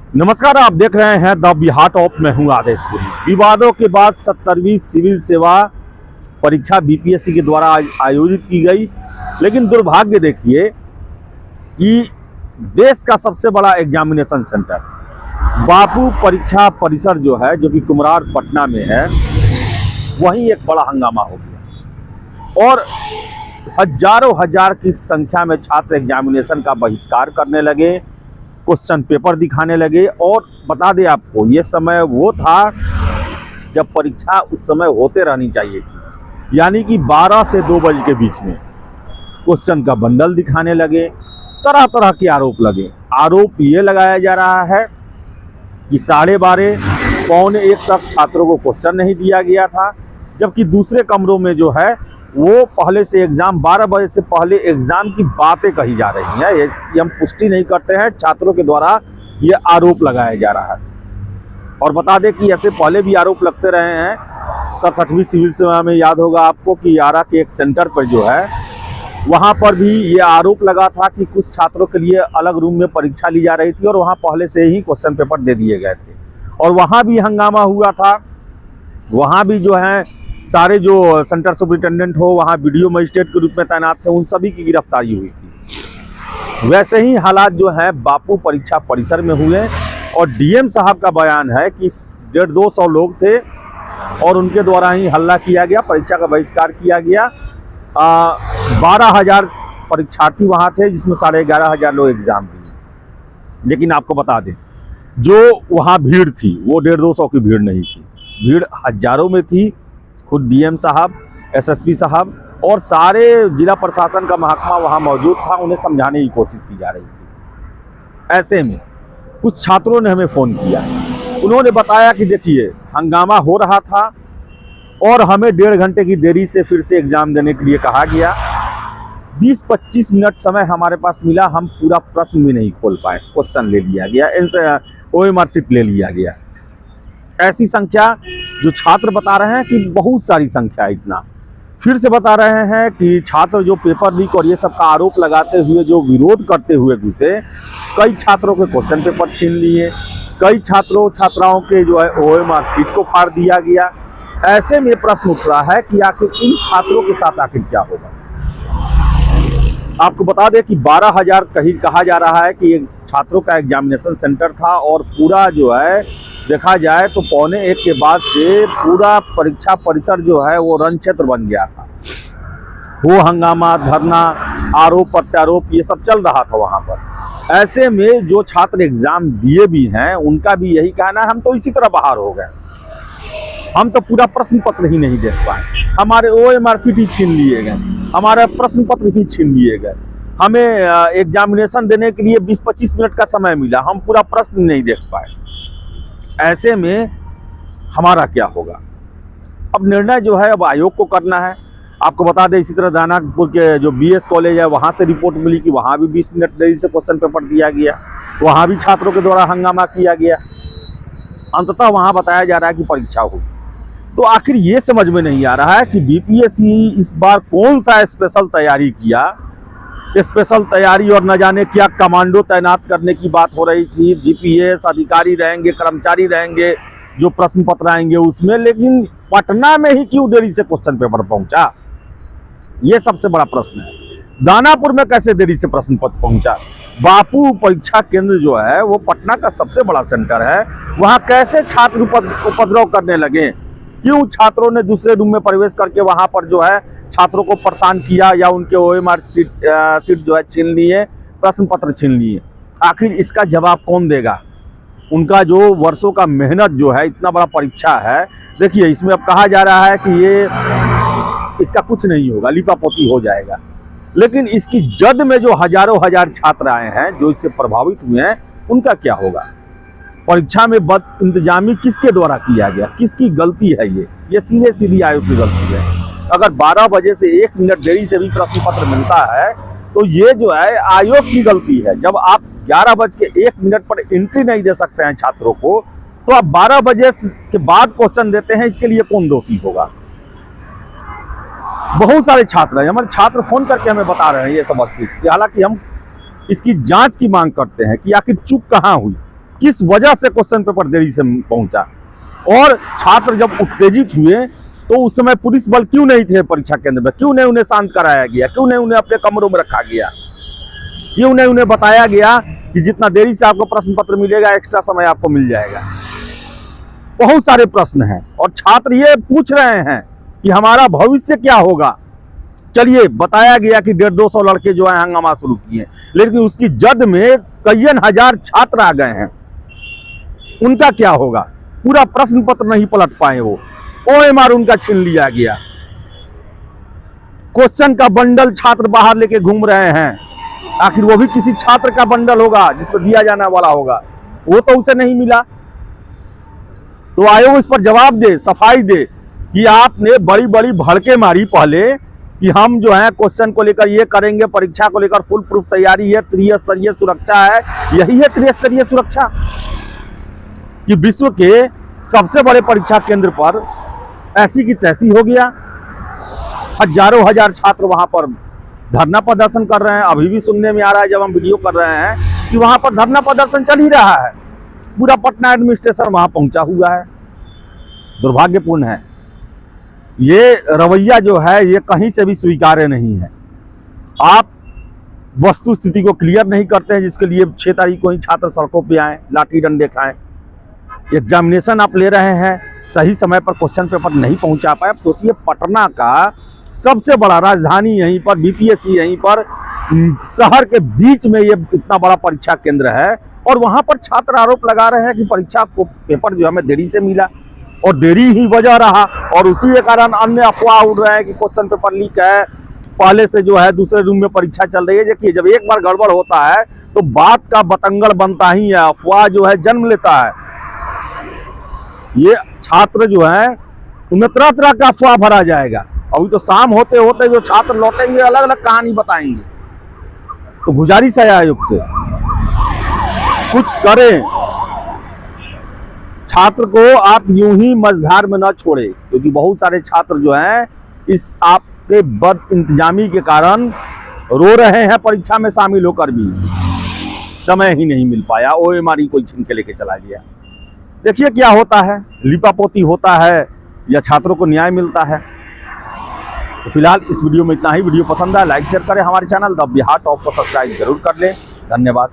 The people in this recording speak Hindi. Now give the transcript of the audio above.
नमस्कार, आप देख रहे हैं द बिहार टॉप। मैं हूं आदेशपुरी। विवादों के बाद 70वीं सिविल सेवा परीक्षा बीपीएससी के द्वारा आयोजित की गई, लेकिन दुर्भाग्य देखिए कि देश का सबसे बड़ा एग्जामिनेशन सेंटर बापू परीक्षा परिसर जो है, जो कि कुमरार पटना में है, वहीं एक बड़ा हंगामा हो गया और हजारों हजार की संख्या में छात्र एग्जामिनेशन का बहिष्कार करने लगे, क्वेश्चन पेपर दिखाने लगे। और बता दें आपको, ये समय वो था जब परीक्षा उस समय होते रहनी चाहिए थी, यानी कि 12 से 2 बजे के बीच में क्वेश्चन का बंडल दिखाने लगे। तरह तरह के आरोप लगे। आरोप ये लगाया जा रहा है कि 12:30 पौने 1 तक छात्रों को क्वेश्चन नहीं दिया गया था, जबकि दूसरे कमरों में जो है वो पहले से एग्ज़ाम 12 बजे से पहले एग्ज़ाम की बातें कही जा रही हैं। इसकी हम पुष्टि नहीं करते हैं, छात्रों के द्वारा ये आरोप लगाया जा रहा है। और बता दें कि ऐसे पहले भी आरोप लगते रहे हैं। 67वीं सिविल सेवा में याद होगा आपको कि आरा के एक सेंटर पर जो है, वहाँ पर भी ये आरोप लगा था कि कुछ छात्रों के लिए अलग रूम में परीक्षा ली जा रही थी और वहाँ पहले से ही क्वेश्चन पेपर दे दिए गए थे और वहाँ भी हंगामा हुआ था। वहाँ भी जो है सारे जो सेंटर सुपरिटेंडेंट हो, वहाँ वीडियो मजिस्ट्रेट के रूप में तैनात थे, उन सभी की गिरफ्तारी हुई थी। वैसे ही हालात जो है बापू परीक्षा परिसर में हुए और डीएम साहब का बयान है कि 150-200 लोग थे और उनके द्वारा ही हल्ला किया गया, परीक्षा का बहिष्कार किया गया। 12,000 परीक्षार्थी वहाँ थे, जिसमें 11,500 लोग एग्ज़ाम दिए। लेकिन आपको बता दें, जो वहाँ भीड़ थी वो 150-200 की भीड़ नहीं थी, भीड़ हजारों में थी। खुद डीएम साहब, एसएसपी साहब और सारे जिला प्रशासन का महकमा वहाँ मौजूद था, उन्हें समझाने की कोशिश की जा रही थी। ऐसे में कुछ छात्रों ने हमें फ़ोन किया। उन्होंने बताया कि देखिए, हंगामा हो रहा था और हमें 1.5 घंटे की देरी से फिर से एग्ज़ाम देने के लिए कहा गया। 20-25 मिनट समय हमारे पास मिला, हम पूरा प्रश्न भी नहीं खोल पाए, क्वेश्चन ले लिया गया, OMR शीट ले लिया गया। ऐसी संख्या जो छात्र बता रहे हैं कि बहुत सारी संख्या, इतना फिर से बता रहे हैं कि छात्र जो पेपर लीक और ये सब का आरोप लगाते हुए जो विरोध करते हुए घुसे, कई छात्रों के क्वेश्चन पेपर छीन लिए, कई छात्राओं के जो है OMR शीट को फाड़ दिया गया। ऐसे में प्रश्न उठ रहा है कि आखिर इन छात्रों के साथ आखिर क्या होगा। आपको बता दें कि 12,000 कहा जा रहा है कि छात्रों का एग्जामिनेशन सेंटर था और पूरा जो है देखा जाए तो पौने 1 के बाद से पूरा परीक्षा परिसर जो है वो रण क्षेत्र बन गया था। वो हंगामा, धरना, आरोप प्रत्यारोप ये सब चल रहा था वहाँ पर। ऐसे में जो छात्र एग्जाम दिए भी हैं, उनका भी यही कहना है, हम तो इसी तरह बाहर हो गए, हम तो पूरा प्रश्न पत्र ही नहीं देख पाए, हमारे OMR शीट ही छीन लिए गए, हमारे प्रश्न पत्र ही छीन लिए गए, हमें एग्जामिनेशन देने के लिए 20-25 मिनट का समय मिला, हम पूरा प्रश्न नहीं देख पाए। ऐसे में हमारा क्या होगा? अब निर्णय जो है अब आयोग को करना है। आपको बता दें, इसी तरह दानापुर के जो BS कॉलेज है, वहाँ से रिपोर्ट मिली कि वहाँ भी 20 मिनट देरी से क्वेश्चन पेपर दिया गया, वहाँ भी छात्रों के द्वारा हंगामा किया गया। अंततः वहाँ बताया जा रहा है कि परीक्षा हुई। तो आखिर ये समझ में नहीं आ रहा है कि बीपीएससी इस बार कौन सा स्पेशल तैयारी किया, स्पेशल तैयारी और न जाने क्या कमांडो तैनात करने की बात हो रही थी। जीपीएस अधिकारी रहेंगे, कर्मचारी रहेंगे, जो प्रश्न पत्र आएंगे उसमें, लेकिन पटना में ही क्यों देरी से क्वेश्चन पेपर पहुंचा, ये सबसे बड़ा प्रश्न है। दानापुर में कैसे देरी से प्रश्न पत्र पहुंचा? बापू परीक्षा केंद्र जो है वो पटना का सबसे बड़ा सेंटर है, वहाँ कैसे छात्र उपद्रव करने लगे? क्यों छात्रों ने दूसरे रूम में प्रवेश करके वहाँ पर जो है छात्रों को परेशान किया या उनके OMR शीट जो है छीन लिए, प्रश्न पत्र छीन लिए? आखिर इसका जवाब कौन देगा? उनका जो वर्षों का मेहनत जो है, इतना बड़ा परीक्षा है, देखिए इसमें अब कहा जा रहा है कि ये इसका कुछ नहीं होगा, लिपापोती हो जाएगा। लेकिन इसकी जद में जो हजारों हजार छात्र आए हैं, जो इससे प्रभावित हुए हैं, उनका क्या होगा? परीक्षा में बद इंतजामी किसके द्वारा किया गया, किसकी गलती है? ये सीधी आयोग की गलती है। अगर 12 बजे से 1 मिनट देरी से भी प्रश्न पत्र मिलता है तो ये जो है आयोग की गलती है। जब आप 11:01 पर एंट्री नहीं दे सकते हैं छात्रों को, तो आप 12 बजे के बाद क्वेश्चन देते हैं, इसके लिए कौन दोषी होगा? बहुत सारे छात्र हैं, हमारे छात्र फोन करके हमें बता रहे हैं ये समझते, हालांकि हम इसकी जांच की मांग करते हैं कि आखिर चूक कहाँ हुई। किस वजह से क्वेश्चन पेपर देरी से पहुंचा, और छात्र जब उत्तेजित हुए तो उस समय पुलिस बल क्यों नहीं थे परीक्षा केंद्र में, क्यों नहीं उन्हें शांत कराया गया, क्यों नहीं उन्हें अपने कमरों में रखा गया, क्यों नहीं उन्हें बताया गया कि जितना देरी से आपको प्रश्न पत्र मिलेगा एक्स्ट्रा समय आपको मिल जाएगा। बहुत सारे प्रश्न हैं और छात्र ये पूछ रहे हैं कि हमारा भविष्य क्या होगा। चलिए, बताया गया कि 150-200 लड़के जो है हंगामा शुरू किए, लेकिन उसकी जद में कईयन हजार छात्र आ गए हैं, उनका क्या होगा। पूरा प्रश्न पत्र नहीं पलट पाए, वो OMR उनका छीन लिया गया। क्वेश्चन का बंडल छात्र बाहर लेके घूम रहे हैं, आखिर वो भी किसी छात्र का बंडल होगा जिस पर दिया जाने वाला होगा, वो तो उसे नहीं मिला। तो आयोग इस पर जवाब दे, सफाई दे कि आपने बड़ी बड़ी भड़के मारी पहले कि हम जो है क्वेश्चन को लेकर ये करेंगे, परीक्षा को लेकर फुल प्रूफ तैयारी है, त्रिस्तरीय सुरक्षा है। यही है त्रिस्तरीय सुरक्षा कि विश्व के सबसे बड़े परीक्षा केंद्र पर ऐसी की तैसी हो गया। हजारों हजार छात्र वहां पर धरना प्रदर्शन कर रहे हैं। अभी भी सुनने में आ रहा है जब हम वीडियो कर रहे हैं कि वहां पर धरना प्रदर्शन चल ही रहा है, पूरा पटना एडमिनिस्ट्रेशन वहां पहुंचा हुआ है। दुर्भाग्यपूर्ण है, ये रवैया जो है ये कहीं से भी स्वीकार्य नहीं है। आप वस्तु स्थिति को क्लियर नहीं करते हैं, जिसके लिए 6 तारीख को ही छात्र सड़कों पे आए, लाठी डंडे खाएं। एग्जामिनेशन आप ले रहे हैं, सही समय पर क्वेश्चन पेपर नहीं पहुंचा पाए। अब सोचिए, पटना का सबसे बड़ा राजधानी यहीं पर, BPSC यहीं पर शहर के बीच में ये इतना बड़ा परीक्षा केंद्र है, और वहां पर छात्र आरोप लगा रहे हैं कि परीक्षा को पेपर जो हमें देरी से मिला और देरी ही वजह रहा, और उसी के कारण अन्य अफवाह उड़ रहे हैं कि क्वेश्चन पेपर लीक है, पहले से जो है दूसरे रूम में परीक्षा चल रही है। देखिए, जब एक बार गड़बड़ होता है तो बात का बतंगड़ बनता ही है, अफवाह जो है जन्म लेता है। ये छात्र जो है उनमें तरह तरह का अफवाह भरा जाएगा। अभी तो शाम होते होते जो छात्र लौटेंगे अलग अलग कहानी बताएंगे। तो गुजारिश है आयोग से, कुछ करें, छात्र को आप यूं ही मझधार में न छोड़े, क्योंकि बहुत सारे छात्र जो हैं इस आपके बद इंतजामी के कारण रो रहे हैं। परीक्षा में शामिल होकर भी समय ही नहीं मिल पाया, OMR कोई छीन के लेके चला गया। देखिए क्या होता है, लिपापोती होता है या छात्रों को न्याय मिलता है। तो फिलहाल इस वीडियो में इतना ही। वीडियो पसंद आया लाइक शेयर करें, हमारे चैनल द बिहार टॉप को सब्सक्राइब जरूर कर लें। धन्यवाद।